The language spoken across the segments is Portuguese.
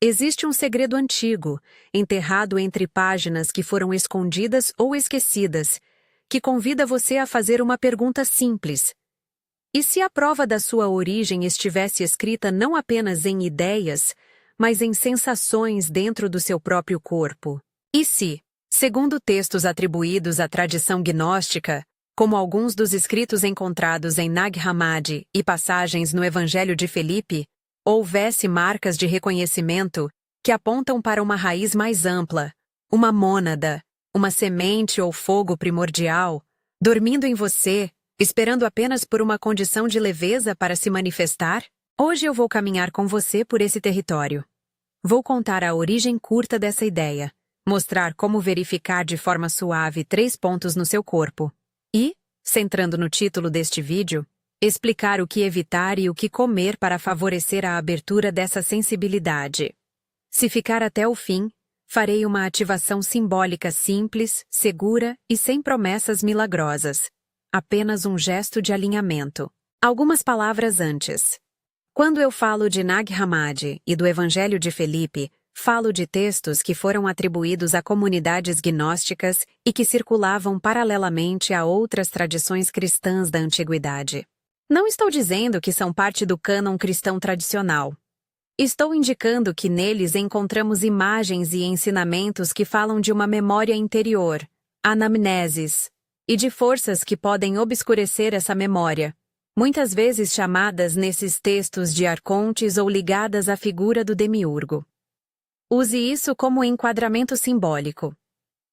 Existe um segredo antigo, enterrado entre páginas que foram escondidas ou esquecidas, que convida você a fazer uma pergunta simples. E se a prova da sua origem estivesse escrita não apenas em ideias, mas em sensações dentro do seu próprio corpo? E se, segundo textos atribuídos à tradição gnóstica, como alguns dos escritos encontrados em Nag Hammadi e passagens no Evangelho de Felipe, houvesse marcas de reconhecimento que apontam para uma raiz mais ampla, uma mônada, uma semente ou fogo primordial, dormindo em você, esperando apenas por uma condição de leveza para se manifestar? Hoje eu vou caminhar com você por esse território. Vou contar a origem curta dessa ideia, mostrar como verificar de forma suave 3 pontos no seu corpo e, centrando no título deste vídeo, explicar o que evitar e o que comer para favorecer a abertura dessa sensibilidade. Se ficar até o fim, farei uma ativação simbólica simples, segura e sem promessas milagrosas. Apenas um gesto de alinhamento. Algumas palavras antes. Quando eu falo de Nag Hammadi e do Evangelho de Felipe, falo de textos que foram atribuídos a comunidades gnósticas e que circulavam paralelamente a outras tradições cristãs da antiguidade. Não estou dizendo que são parte do cânon cristão tradicional. Estou indicando que neles encontramos imagens e ensinamentos que falam de uma memória interior, anamneses, e de forças que podem obscurecer essa memória, muitas vezes chamadas nesses textos de arcontes ou ligadas à figura do demiurgo. Use isso como enquadramento simbólico.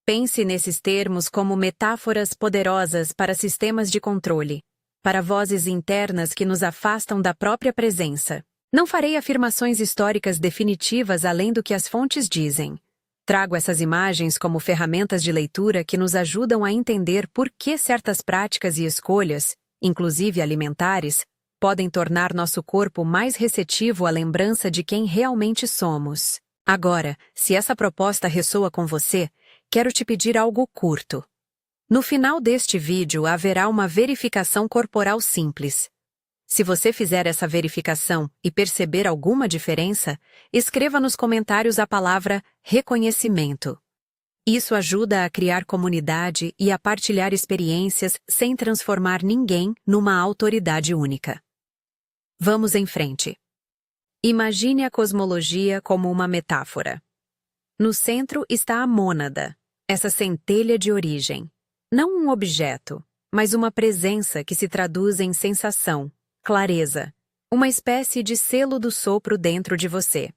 Pense nesses termos como metáforas poderosas para sistemas de controle, para vozes internas que nos afastam da própria presença. Não farei afirmações históricas definitivas além do que as fontes dizem. Trago essas imagens como ferramentas de leitura que nos ajudam a entender por que certas práticas e escolhas, inclusive alimentares, podem tornar nosso corpo mais receptivo à lembrança de quem realmente somos. Agora, se essa proposta ressoa com você, quero te pedir algo curto. No final deste vídeo haverá uma verificação corporal simples. Se você fizer essa verificação e perceber alguma diferença, escreva nos comentários a palavra reconhecimento. Isso ajuda a criar comunidade e a partilhar experiências sem transformar ninguém numa autoridade única. Vamos em frente. Imagine a cosmologia como uma metáfora. No centro está a mônada, essa centelha de origem. Não um objeto, mas uma presença que se traduz em sensação, clareza, uma espécie de selo do sopro dentro de você.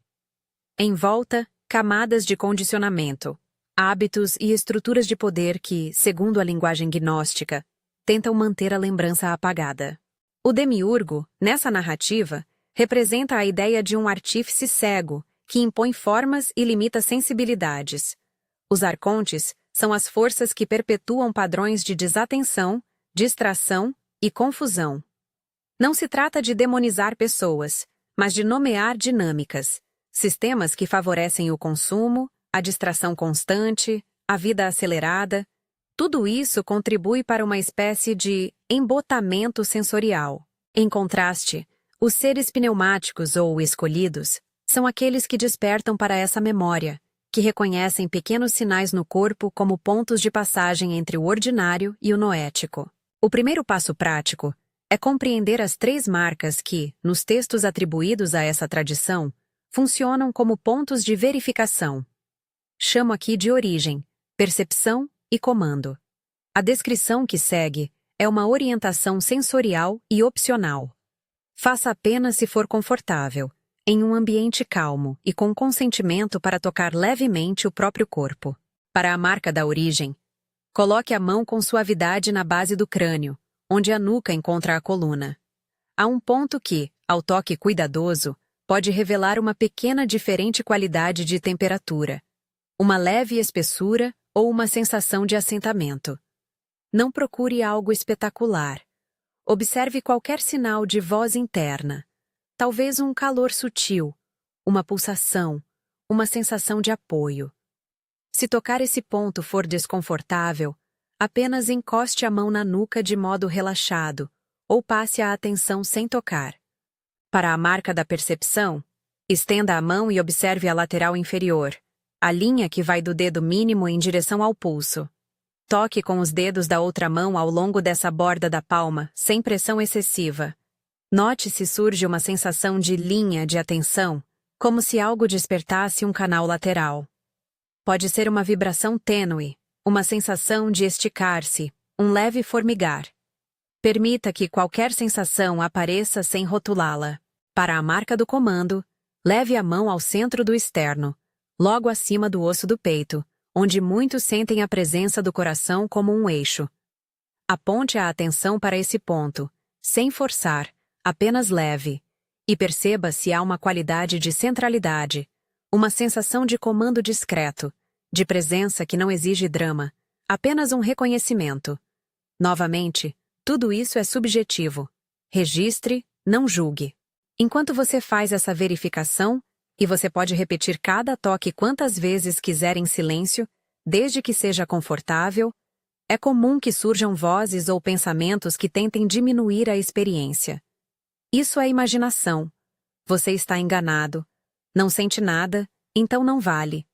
Em volta, camadas de condicionamento, hábitos e estruturas de poder que, segundo a linguagem gnóstica, tentam manter a lembrança apagada. O demiurgo, nessa narrativa, representa a ideia de um artífice cego que impõe formas e limita sensibilidades. Os arcontes são as forças que perpetuam padrões de desatenção, distração e confusão. Não se trata de demonizar pessoas, mas de nomear dinâmicas, sistemas que favorecem o consumo, a distração constante, a vida acelerada. Tudo isso contribui para uma espécie de embotamento sensorial. Em contraste, os seres pneumáticos ou escolhidos são aqueles que despertam para essa memória, que reconhecem pequenos sinais no corpo como pontos de passagem entre o ordinário e o noético. O primeiro passo prático é compreender as 3 marcas que, nos textos atribuídos a essa tradição, funcionam como pontos de verificação. Chamo aqui de origem, percepção e comando. A descrição que segue é uma orientação sensorial e opcional. Faça apenas se for confortável, em um ambiente calmo e com consentimento para tocar levemente o próprio corpo. Para a marca da origem, coloque a mão com suavidade na base do crânio, onde a nuca encontra a coluna. Há um ponto que, ao toque cuidadoso, pode revelar uma pequena diferente qualidade de temperatura, uma leve espessura ou uma sensação de assentamento. Não procure algo espetacular. Observe qualquer sinal de voz interna. Talvez um calor sutil, uma pulsação, uma sensação de apoio. Se tocar esse ponto for desconfortável, apenas encoste a mão na nuca de modo relaxado ou passe a atenção sem tocar. Para a marca da percepção, Estenda a mão e observe a lateral inferior, a linha que vai do dedo mínimo em direção ao pulso. Toque com os dedos da outra mão ao longo dessa borda da palma, sem pressão excessiva. Note se surge uma sensação de linha de atenção, como se algo despertasse um canal lateral. Pode ser uma vibração tênue, uma sensação de esticar-se, um leve formigar. Permita que qualquer sensação apareça sem rotulá-la. Para a marca do comando, leve a mão ao centro do externo, logo acima do osso do peito, onde muitos sentem a presença do coração como um eixo. Aponte a atenção para esse ponto, sem forçar, apenas leve, e perceba se há uma qualidade de centralidade, uma sensação de comando discreto, de presença que não exige drama, apenas um reconhecimento. Novamente, tudo isso é subjetivo. Registre, não julgue. Enquanto você faz essa verificação, e você pode repetir cada toque quantas vezes quiser em silêncio, desde que seja confortável, é comum que surjam vozes ou pensamentos que tentem diminuir a experiência. Isso é imaginação. Você está enganado. Não sente nada, então não vale.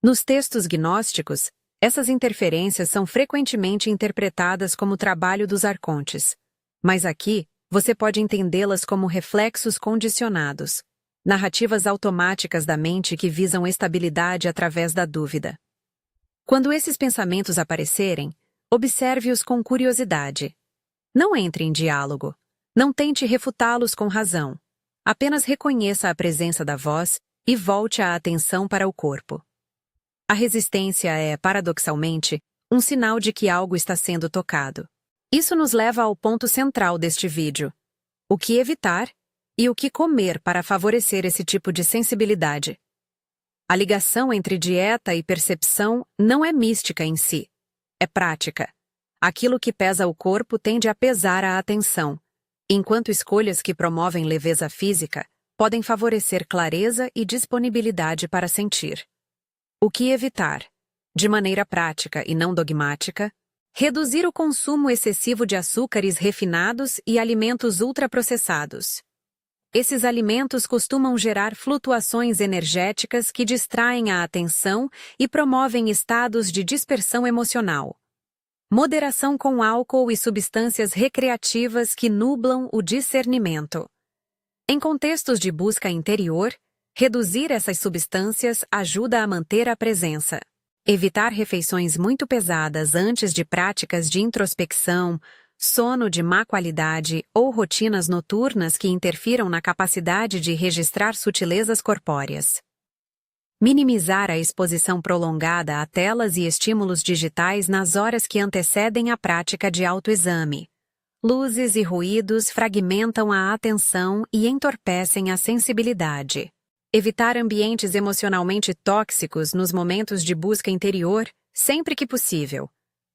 Nos textos gnósticos, essas interferências são frequentemente interpretadas como trabalho dos arcontes. Mas aqui, você pode entendê-las como reflexos condicionados, narrativas automáticas da mente que visam estabilidade através da dúvida. Quando esses pensamentos aparecerem, observe-os com curiosidade. Não entre em diálogo. Não tente refutá-los com razão. Apenas reconheça a presença da voz e volte a atenção para o corpo. A resistência é, paradoxalmente, um sinal de que algo está sendo tocado. Isso nos leva ao ponto central deste vídeo: o que evitar e o que comer para favorecer esse tipo de sensibilidade. A ligação entre dieta e percepção não é mística em si, é prática. Aquilo que pesa o corpo tende a pesar a atenção, enquanto escolhas que promovem leveza física podem favorecer clareza e disponibilidade para sentir. O que evitar? De maneira prática e não dogmática, reduzir o consumo excessivo de açúcares refinados e alimentos ultraprocessados. Esses alimentos costumam gerar flutuações energéticas que distraem a atenção e promovem estados de dispersão emocional. Moderação com álcool e substâncias recreativas que nublam o discernimento. Em contextos de busca interior, reduzir essas substâncias ajuda a manter a presença. Evitar refeições muito pesadas antes de práticas de introspecção, sono de má qualidade ou rotinas noturnas que interfiram na capacidade de registrar sutilezas corpóreas. Minimizar a exposição prolongada a telas e estímulos digitais nas horas que antecedem a prática de autoexame. Luzes e ruídos fragmentam a atenção e entorpecem a sensibilidade. Evitar ambientes emocionalmente tóxicos nos momentos de busca interior, sempre que possível.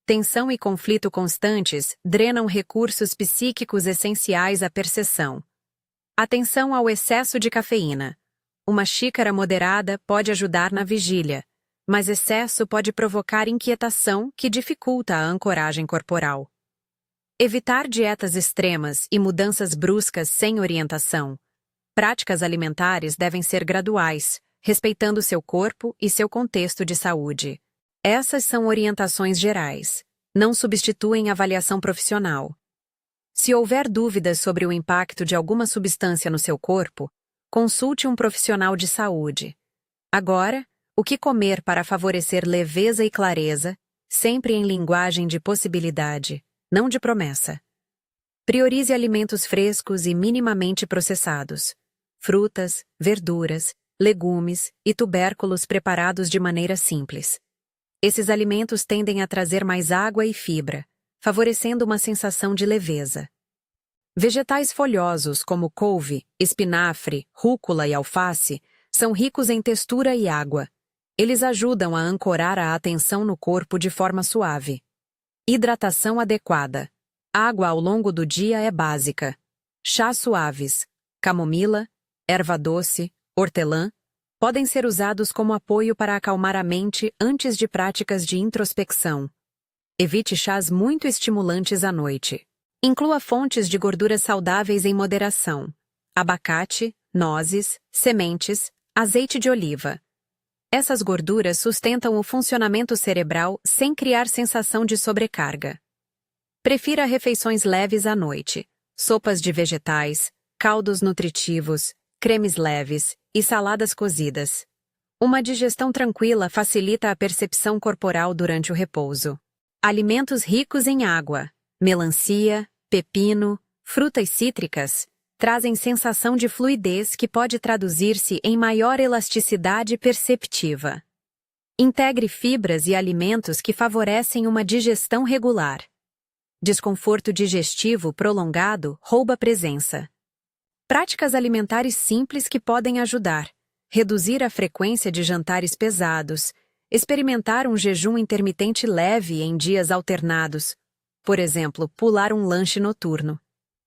Tensão e conflito constantes drenam recursos psíquicos essenciais à percepção. Atenção ao excesso de cafeína. Uma xícara moderada pode ajudar na vigília, mas excesso pode provocar inquietação que dificulta a ancoragem corporal. Evitar dietas extremas e mudanças bruscas sem orientação. Práticas alimentares devem ser graduais, respeitando seu corpo e seu contexto de saúde. Essas são orientações gerais. Não substituem avaliação profissional. Se houver dúvidas sobre o impacto de alguma substância no seu corpo, consulte um profissional de saúde. Agora, o que comer para favorecer leveza e clareza, sempre em linguagem de possibilidade, não de promessa. Priorize alimentos frescos e minimamente processados. Frutas, verduras, legumes e tubérculos preparados de maneira simples. Esses alimentos tendem a trazer mais água e fibra, favorecendo uma sensação de leveza. Vegetais folhosos como couve, espinafre, rúcula e alface são ricos em textura e água. Eles ajudam a ancorar a atenção no corpo de forma suave. Hidratação adequada. Água ao longo do dia é básica. Chás suaves, camomila, erva doce, hortelã, podem ser usados como apoio para acalmar a mente antes de práticas de introspecção. Evite chás muito estimulantes à noite. Inclua fontes de gorduras saudáveis em moderação. Abacate, nozes, sementes, azeite de oliva. Essas gorduras sustentam o funcionamento cerebral sem criar sensação de sobrecarga. Prefira refeições leves à noite, sopas de vegetais, caldos nutritivos, cremes leves e saladas cozidas. Uma digestão tranquila facilita a percepção corporal durante o repouso. Alimentos ricos em água, melancia, pepino, frutas cítricas, trazem sensação de fluidez que pode traduzir-se em maior elasticidade perceptiva. Integre fibras e alimentos que favorecem uma digestão regular. Desconforto digestivo prolongado rouba presença. Práticas alimentares simples que podem ajudar. Reduzir a frequência de jantares pesados. Experimentar um jejum intermitente leve em dias alternados. Por exemplo, pular um lanche noturno.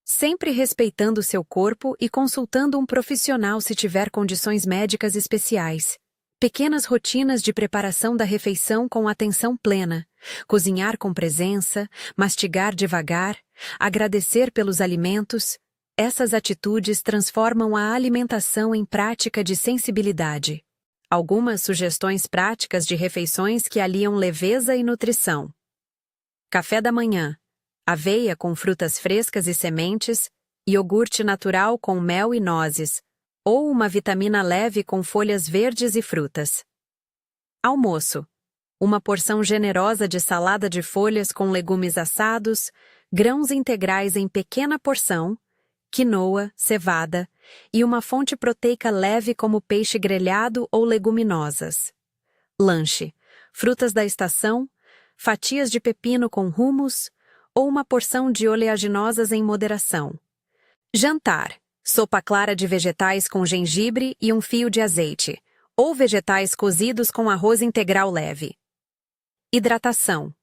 Sempre respeitando seu corpo e consultando um profissional se tiver condições médicas especiais. Pequenas rotinas de preparação da refeição com atenção plena. Cozinhar com presença, mastigar devagar, agradecer pelos alimentos. Essas atitudes transformam a alimentação em prática de sensibilidade. Algumas sugestões práticas de refeições que aliam leveza e nutrição. Café da manhã. Aveia com frutas frescas e sementes, iogurte natural com mel e nozes, ou uma vitamina leve com folhas verdes e frutas. Almoço. Uma porção generosa de salada de folhas com legumes assados, grãos integrais em pequena porção, quinoa, cevada, e uma fonte proteica leve como peixe grelhado ou leguminosas. Lanche. Frutas da estação, fatias de pepino com hummus, ou uma porção de oleaginosas em moderação. Jantar. Sopa clara de vegetais com gengibre e um fio de azeite, ou vegetais cozidos com arroz integral leve. Hidratação.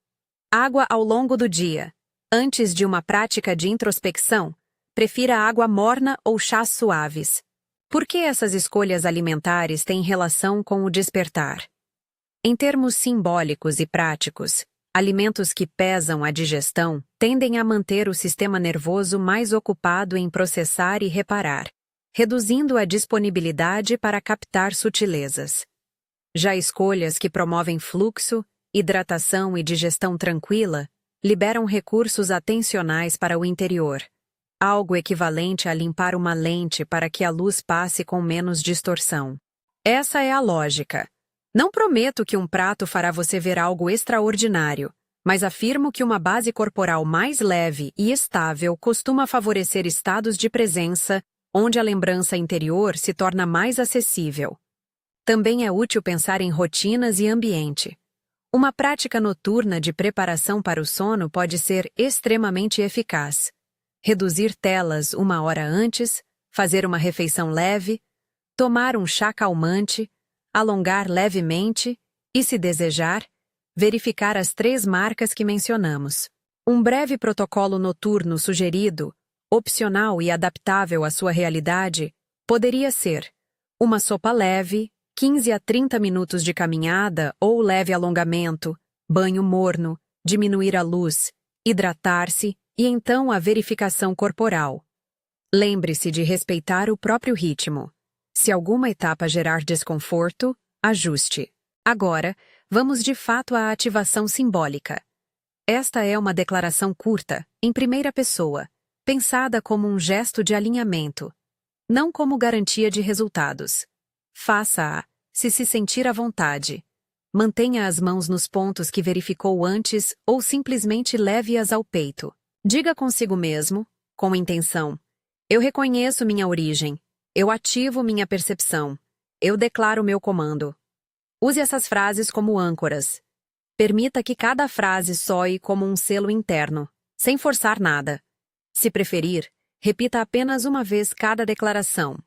Água ao longo do dia. Antes de uma prática de introspecção, prefira água morna ou chás suaves. Por que essas escolhas alimentares têm relação com o despertar? Em termos simbólicos e práticos, alimentos que pesam a digestão tendem a manter o sistema nervoso mais ocupado em processar e reparar, reduzindo a disponibilidade para captar sutilezas. Já escolhas que promovem fluxo, hidratação e digestão tranquila liberam recursos atencionais para o interior, algo equivalente a limpar uma lente para que a luz passe com menos distorção. Essa é a lógica. Não prometo que um prato fará você ver algo extraordinário, mas afirmo que uma base corporal mais leve e estável costuma favorecer estados de presença onde a lembrança interior se torna mais acessível. Também é útil pensar em rotinas e ambiente. Uma prática noturna de preparação para o sono pode ser extremamente eficaz. Reduzir telas 1 hora antes, fazer uma refeição leve, tomar um chá calmante, alongar levemente e, se desejar, verificar as 3 marcas que mencionamos. Um breve protocolo noturno sugerido, opcional e adaptável à sua realidade, poderia ser uma sopa leve, 15 a 30 minutos de caminhada ou leve alongamento, banho morno, diminuir a luz, hidratar-se e então a verificação corporal. Lembre-se de respeitar o próprio ritmo. Se alguma etapa gerar desconforto, ajuste. Agora, vamos de fato à ativação simbólica. Esta é uma declaração curta, em primeira pessoa, pensada como um gesto de alinhamento, não como garantia de resultados. Faça-a, se sentir à vontade. Mantenha as mãos nos pontos que verificou antes ou simplesmente leve-as ao peito. Diga consigo mesmo, com intenção: eu reconheço minha origem. Eu ativo minha percepção. Eu declaro meu comando. Use essas frases como âncoras. Permita que cada frase soe como um selo interno, sem forçar nada. Se preferir, repita apenas uma vez cada declaração.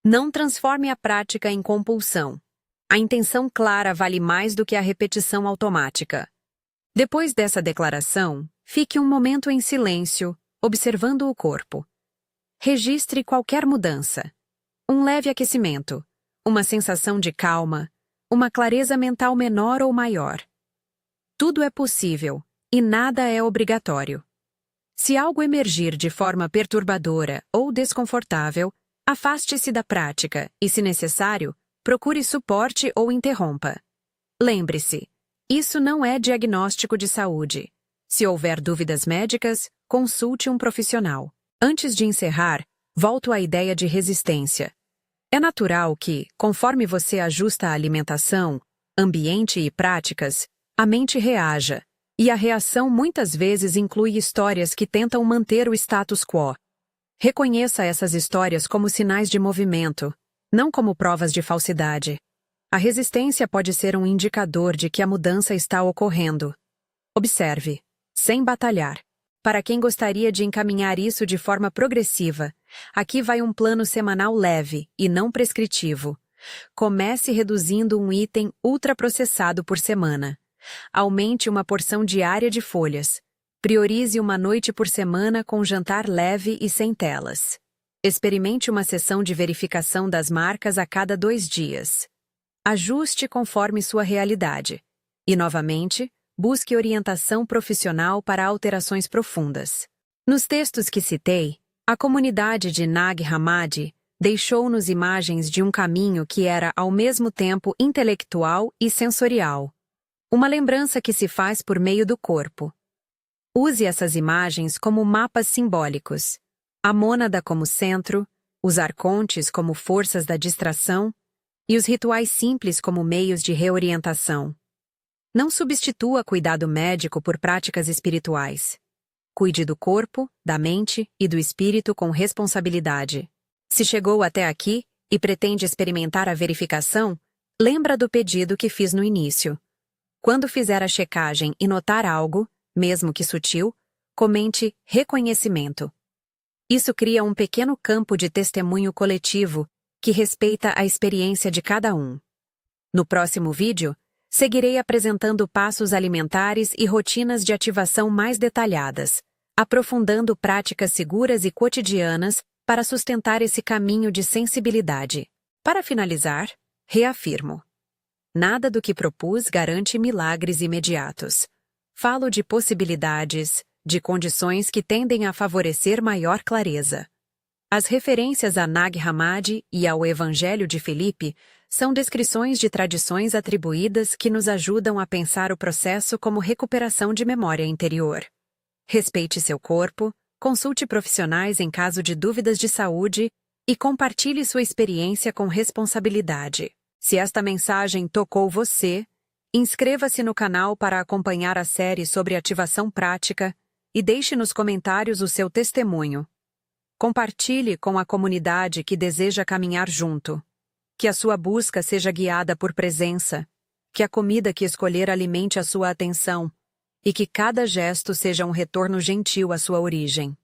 Não transforme a prática em compulsão. A intenção clara vale mais do que a repetição automática. Depois dessa declaração, fique um momento em silêncio, observando o corpo. Registre qualquer mudança. Um leve aquecimento, uma sensação de calma, uma clareza mental menor ou maior. Tudo é possível e nada é obrigatório. Se algo emergir de forma perturbadora ou desconfortável, Afaste-se da prática e, se necessário, procure suporte ou interrompa. Lembre-se, isso não é diagnóstico de saúde. Se houver dúvidas médicas, consulte um profissional. Antes de encerrar, volto à ideia de resistência. É natural que, conforme você ajusta a alimentação, ambiente e práticas, a mente reaja, e a reação muitas vezes inclui histórias que tentam manter o status quo. Reconheça essas histórias como sinais de movimento, não como provas de falsidade. A resistência pode ser um indicador de que a mudança está ocorrendo. Observe, sem batalhar. Para quem gostaria de encaminhar isso de forma progressiva, aqui vai um plano semanal leve e não prescritivo. Comece reduzindo um item ultraprocessado por semana. Aumente uma porção diária de folhas. Priorize uma noite por semana com jantar leve e sem telas. Experimente uma sessão de verificação das marcas a cada 2 dias. Ajuste conforme sua realidade. E, novamente, busque orientação profissional para alterações profundas. Nos textos que citei, a comunidade de Nag Hammadi deixou-nos imagens de um caminho que era ao mesmo tempo intelectual e sensorial. Uma lembrança que se faz por meio do corpo. Use essas imagens como mapas simbólicos. A mônada como centro, os arcontes como forças da distração e os rituais simples como meios de reorientação. Não substitua cuidado médico por práticas espirituais. Cuide do corpo, da mente e do espírito com responsabilidade. Se chegou até aqui e pretende experimentar a verificação, lembra do pedido que fiz no início. Quando fizer a checagem e notar algo, mesmo que sutil, comente reconhecimento. Isso cria um pequeno campo de testemunho coletivo que respeita a experiência de cada um. No próximo vídeo, seguirei apresentando passos alimentares e rotinas de ativação mais detalhadas, aprofundando práticas seguras e cotidianas para sustentar esse caminho de sensibilidade. Para finalizar, reafirmo: nada do que propus garante milagres imediatos. Falo de possibilidades, de condições que tendem a favorecer maior clareza. As referências a Nag Hammadi e ao Evangelho de Filipe são descrições de tradições atribuídas que nos ajudam a pensar o processo como recuperação de memória interior. Respeite seu corpo, consulte profissionais em caso de dúvidas de saúde e compartilhe sua experiência com responsabilidade. Se esta mensagem tocou você, inscreva-se no canal para acompanhar a série sobre ativação prática e deixe nos comentários o seu testemunho. Compartilhe com a comunidade que deseja caminhar junto. Que a sua busca seja guiada por presença, que a comida que escolher alimente a sua atenção e que cada gesto seja um retorno gentil à sua origem.